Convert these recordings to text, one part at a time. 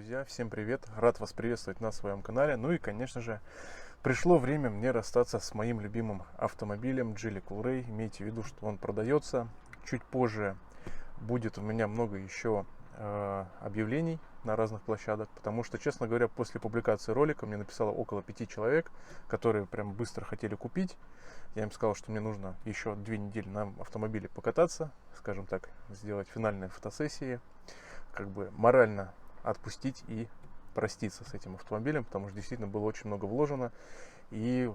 Друзья, всем привет! Рад вас приветствовать на своем канале. Ну и, конечно же, пришло время мне расстаться с моим любимым автомобилем Geely Coolray. Имейте в виду, что он продается. Чуть позже будет у меня много еще объявлений на разных площадках, потому что, честно говоря, после публикации ролика мне написало около 5 человек, которые прям быстро хотели купить. Я им сказал, что мне нужно еще 2 недели на автомобиле покататься, скажем так, сделать финальные фотосессии, как бы морально отпустить и проститься с этим автомобилем, потому что действительно было очень много вложено, и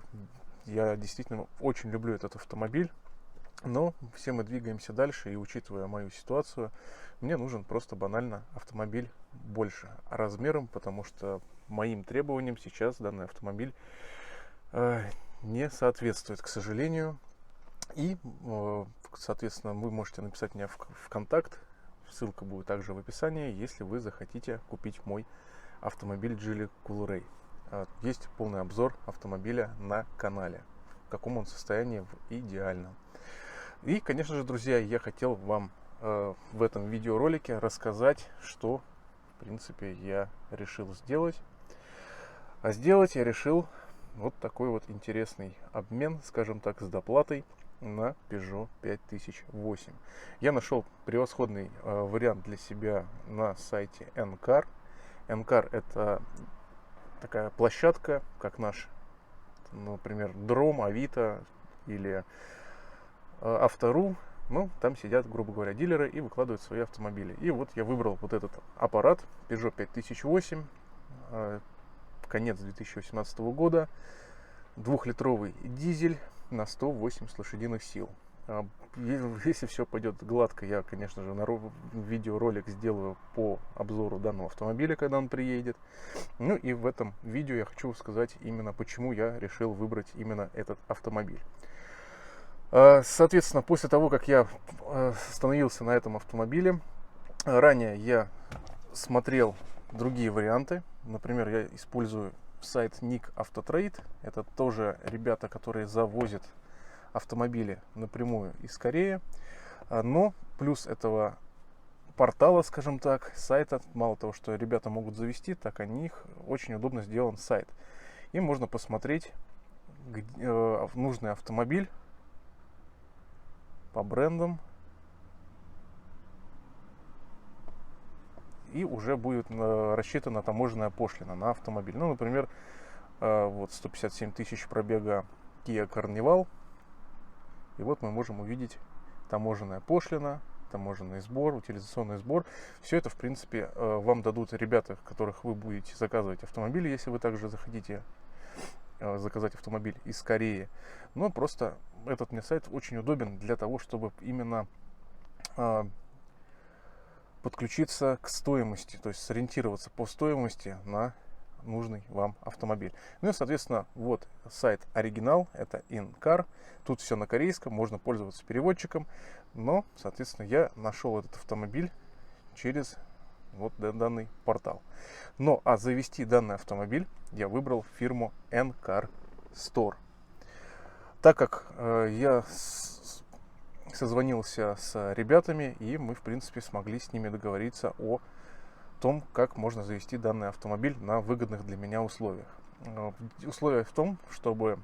я действительно очень люблю этот автомобиль. Но все мы двигаемся дальше, и учитывая мою ситуацию, мне нужен просто банально автомобиль больше размером, потому что моим требованиям сейчас данный автомобиль не соответствует, к сожалению. И, соответственно, вы можете написать мне в контакт, ссылка будет также в описании, если вы захотите купить мой автомобиль Geely Coolray. Есть полный обзор автомобиля на канале, в каком он состоянии, в идеальном. И, конечно же, друзья, я хотел вам в этом видеоролике рассказать, что, в принципе, я решил сделать. А сделать я решил вот такой вот интересный обмен, скажем так, с доплатой на Peugeot 5008. Я нашел превосходный вариант для себя на сайте Encar. Encar — это такая площадка, как наш, например, Дром, Авито или Авто.ру. Ну, там сидят, грубо говоря, дилеры и выкладывают свои автомобили. И вот я выбрал вот этот аппарат Peugeot 5008, конец 2018 года, 2-литровый дизель на 180 лошадиных сил. Если все пойдет гладко, я, конечно же, видеоролик сделаю по обзору данного автомобиля, когда он приедет. Ну и в этом видео я хочу сказать именно, почему я решил выбрать именно этот автомобиль. Соответственно, после того, как я остановился на этом автомобиле, ранее я смотрел другие варианты. Например, я использую сайт Ник Автотрейд. Это тоже ребята, которые завозят автомобили напрямую из Кореи. Но плюс этого портала, скажем так, сайта, мало того, что ребята могут завести, так у них очень удобно сделан сайт. И можно посмотреть нужный автомобиль по брендам, и уже будет рассчитана таможенная пошлина на автомобиль. Ну, например, вот 157 тысяч пробега Kia Carnival. И вот мы можем увидеть таможенная пошлина, таможенный сбор, утилизационный сбор. Все это, в принципе, вам дадут ребята, которых вы будете заказывать автомобили, если вы также захотите заказать автомобиль из Кореи. Но просто этот мне сайт очень удобен для того, чтобы именно подключиться к стоимости, то есть сориентироваться по стоимости на нужный вам автомобиль. Ну и, соответственно, вот сайт оригинал, это Encar. Тут все на корейском, можно пользоваться переводчиком, но, соответственно, я нашел этот автомобиль через вот данный портал. Но а завести данный автомобиль я выбрал фирму Encar Store. Так как я созвонился с ребятами, и мы, в принципе, смогли с ними договориться о том, как можно завести данный автомобиль на выгодных для меня условиях. Условие в том, чтобы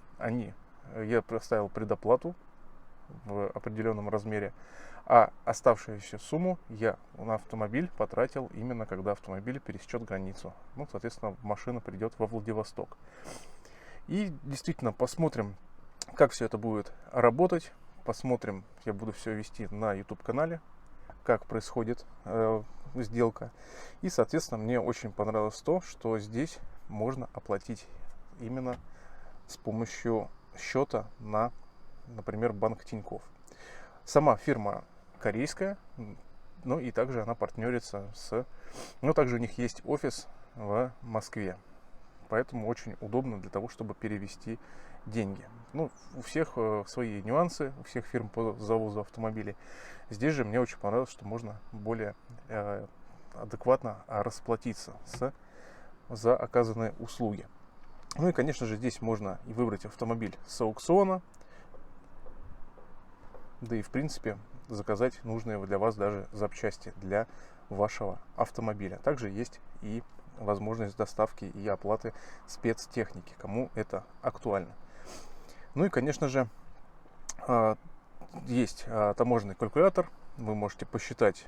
я поставил предоплату в определенном размере, а оставшуюся сумму я на автомобиль потратил именно когда автомобиль пересечет границу. Ну, соответственно, машина придет во Владивосток. И действительно посмотрим, как все это будет работать. Посмотрим, я буду все вести на YouTube-канале, как происходит сделка. И, соответственно, мне очень понравилось то, что здесь можно оплатить именно с помощью счета на, например, банк Тинькофф. Сама фирма корейская, ну и также она партнерится но также у них есть офис в Москве. Поэтому очень удобно для того, чтобы перевести деньги. Ну, у всех свои нюансы, у всех фирм по завозу автомобилей. Здесь же мне очень понравилось, что можно более адекватно расплатиться за оказанные услуги. Ну и, конечно же, здесь можно и выбрать автомобиль с аукциона, да и, в принципе, заказать нужные для вас даже запчасти для вашего автомобиля. Также есть и возможность доставки и оплаты спецтехники, кому это актуально. Ну и, конечно же, есть таможенный калькулятор. Вы можете посчитать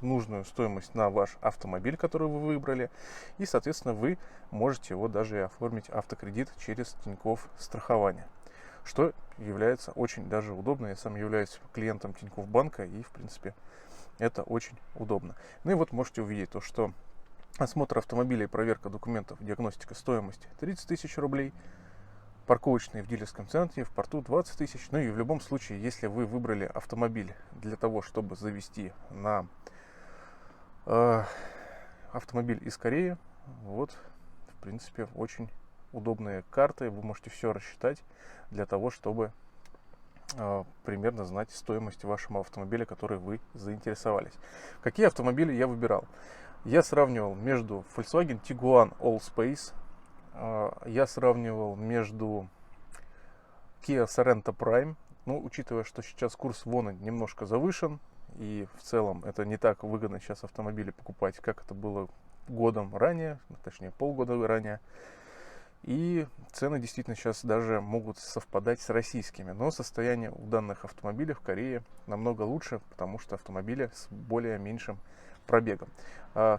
нужную стоимость на ваш автомобиль, который вы выбрали. И, соответственно, вы можете его даже и оформить автокредит через Тинькофф страхование, что является очень даже удобно. Я сам являюсь клиентом Тинькофф банка, и, в принципе, это очень удобно. Ну и вот можете увидеть то, что осмотр автомобиля и проверка документов, диагностика, стоимость 30 тысяч рублей, парковочные в дилерском центре, в порту 20 тысяч. Ну и в любом случае, если вы выбрали автомобиль для того, чтобы завести на автомобиль из Кореи, вот, в принципе, очень удобные карты. Вы можете все рассчитать для того, чтобы примерно знать стоимость вашего автомобиля, который вы заинтересовались. Какие автомобили я выбирал? Я сравнивал между Volkswagen Tiguan Allspace, я сравнивал между Kia Sorento Prime. Ну, учитывая, что сейчас курс вона немножко завышен, и в целом это не так выгодно сейчас автомобили покупать, как это было годом ранее, точнее полгода ранее. И цены действительно сейчас даже могут совпадать с российскими. Но состояние у данных автомобилей в Корее намного лучше, потому что автомобили с более меньшим пробегом.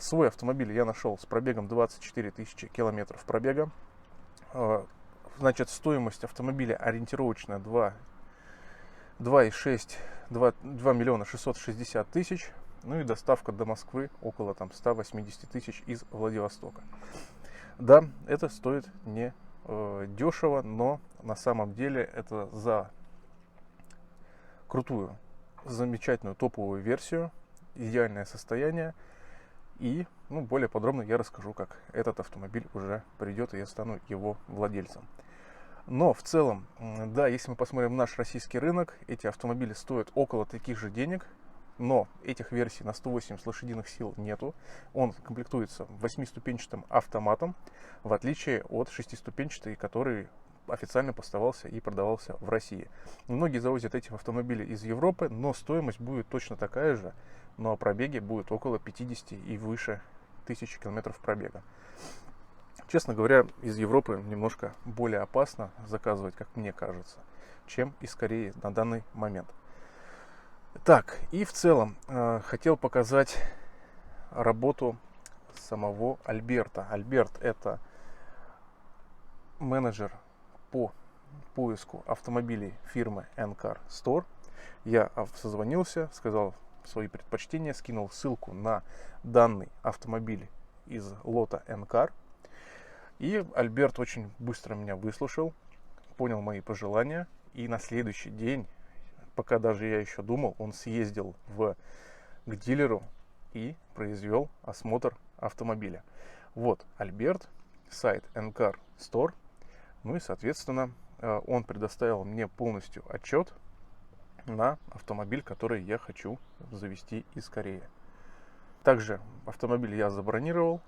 Свой автомобиль я нашел с пробегом 24 тысячи километров пробега. Значит, стоимость автомобиля ориентировочно 2 миллиона 660 тысяч. Ну и доставка до Москвы около 180 тысяч из Владивостока. Да, это стоит не дешево, но на самом деле это за крутую, замечательную топовую версию, идеальное состояние. И более подробно я расскажу, как этот автомобиль уже придет, и я стану его владельцем. Но в целом, да, если мы посмотрим наш российский рынок, эти автомобили стоят около таких же денег, но этих версий на 180 лошадиных сил нету. Он комплектуется 8-ступенчатым автоматом, в отличие от 6-ступенчатой, который официально поставался и продавался в России. Многие завозят эти автомобили из Европы, но стоимость будет точно такая же, но пробеги будет около 50 и выше тысячи километров пробега. Честно говоря, из Европы немножко более опасно заказывать, как мне кажется, чем из Кореи на данный момент. Так, и в целом хотел показать работу самого Альберта. Альберт — это менеджер по поиску автомобилей фирмы N-Car Store. Я созвонился, сказал свои предпочтения, скинул ссылку на данный автомобиль из лота N-Car. И Альберт очень быстро меня выслушал, понял мои пожелания. И на следующий день, пока даже я еще думал, он съездил к дилеру и произвел осмотр автомобиля. Вот Альберт, сайт N-Car Store. Ну и, соответственно, он предоставил мне полностью отчет на автомобиль, который я хочу завести из Кореи. Также автомобиль я забронировал.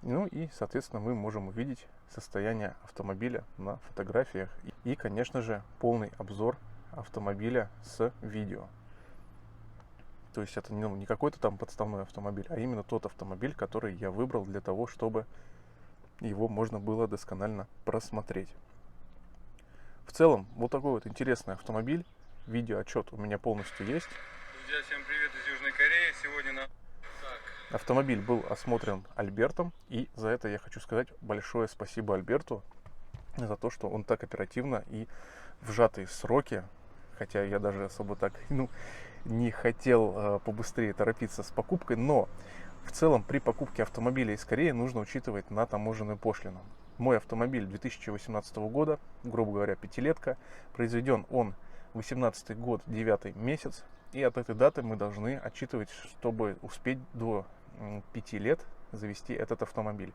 Ну и, соответственно, мы можем увидеть состояние автомобиля на фотографиях. И, конечно же, полный обзор автомобиля с видео. То есть это не какой-то там подставной автомобиль, а именно тот автомобиль, который я выбрал для того, чтобы его можно было досконально просмотреть. В целом, вот такой вот интересный автомобиль. Видеоотчет у меня полностью есть. Друзья, всем привет из Южной Кореи. Сегодня Автомобиль был осмотрен Альбертом, и за это я хочу сказать большое спасибо Альберту за то, что он так оперативно и в сжатые сроки, хотя я даже особо так не хотел побыстрее торопиться с покупкой, но в целом при покупке автомобиля из Кореи нужно учитывать на таможенную пошлину. Мой автомобиль 2018 года, грубо говоря, пятилетка, произведен он 18 год, 9 месяц, и от этой даты мы должны отчитывать, чтобы успеть до 5 лет завести этот автомобиль.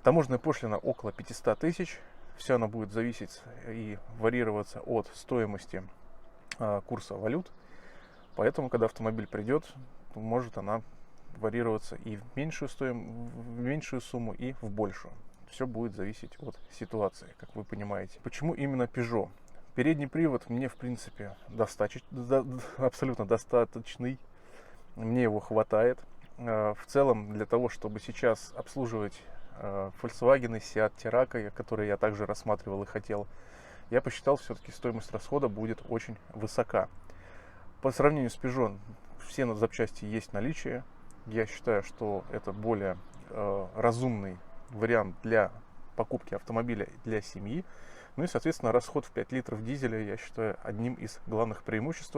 Таможенная пошлина около 500 тысяч. Все она будет зависеть и варьироваться от стоимости курса валют. Поэтому, когда автомобиль придет, может она варьироваться и в меньшую сумму, и в большую. Все будет зависеть от ситуации, как вы понимаете. Почему именно Peugeot? Передний привод мне, в принципе, абсолютно достаточный. Мне его хватает. В целом, для того, чтобы сейчас обслуживать Volkswagen, Seat Terraco, которые я также рассматривал и хотел, я посчитал, все-таки стоимость расхода будет очень высока. По сравнению с Peugeot, все запчасти есть в наличии. Я считаю, что это более разумный вариант для покупки автомобиля для семьи. Ну и, соответственно, расход в 5 литров дизеля я считаю одним из главных преимуществ,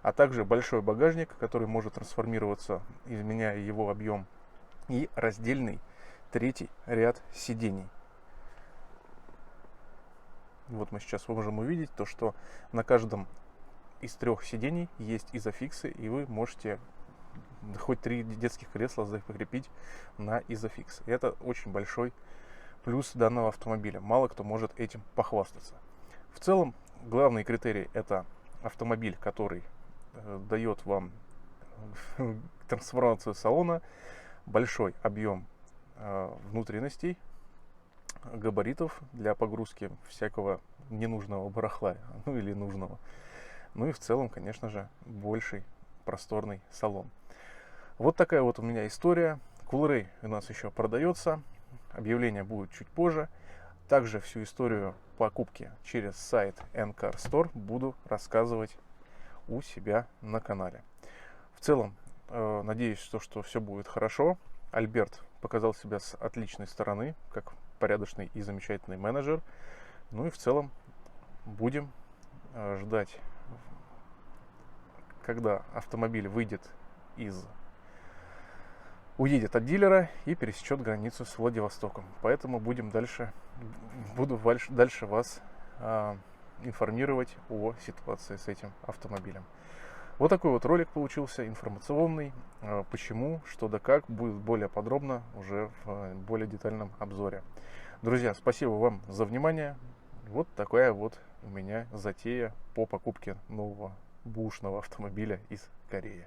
а также большой багажник, который может трансформироваться, изменяя его объем, и раздельный третий ряд сидений. Вот мы сейчас можем увидеть то, что на каждом из 3 сидений есть изофиксы, и вы можете хоть 3 детских кресла закрепить на изофикс. Это очень большой плюс данного автомобиля. Мало кто может этим похвастаться. В целом, главный критерий — это автомобиль, который дает вам трансформацию салона, большой объем внутренностей, габаритов для погрузки всякого ненужного барахла, ну или нужного. Ну и в целом, конечно же, больший просторный салон. Вот такая вот у меня история. Coolray у нас еще продается. Объявление будет чуть позже. Также всю историю покупки через сайт N-Car Store буду рассказывать у себя на канале. В целом, надеюсь, что все будет хорошо. Альберт показал себя с отличной стороны, как порядочный и замечательный менеджер. Ну и в целом будем ждать, когда автомобиль уедет от дилера и пересечет границу с Владивостоком. Поэтому буду дальше вас информировать о ситуации с этим автомобилем. Вот такой вот ролик получился информационный. Почему, что да как, будет более подробно уже в более детальном обзоре. Друзья, спасибо вам за внимание. Вот такая вот у меня затея по покупке нового бэушного автомобиля из Кореи.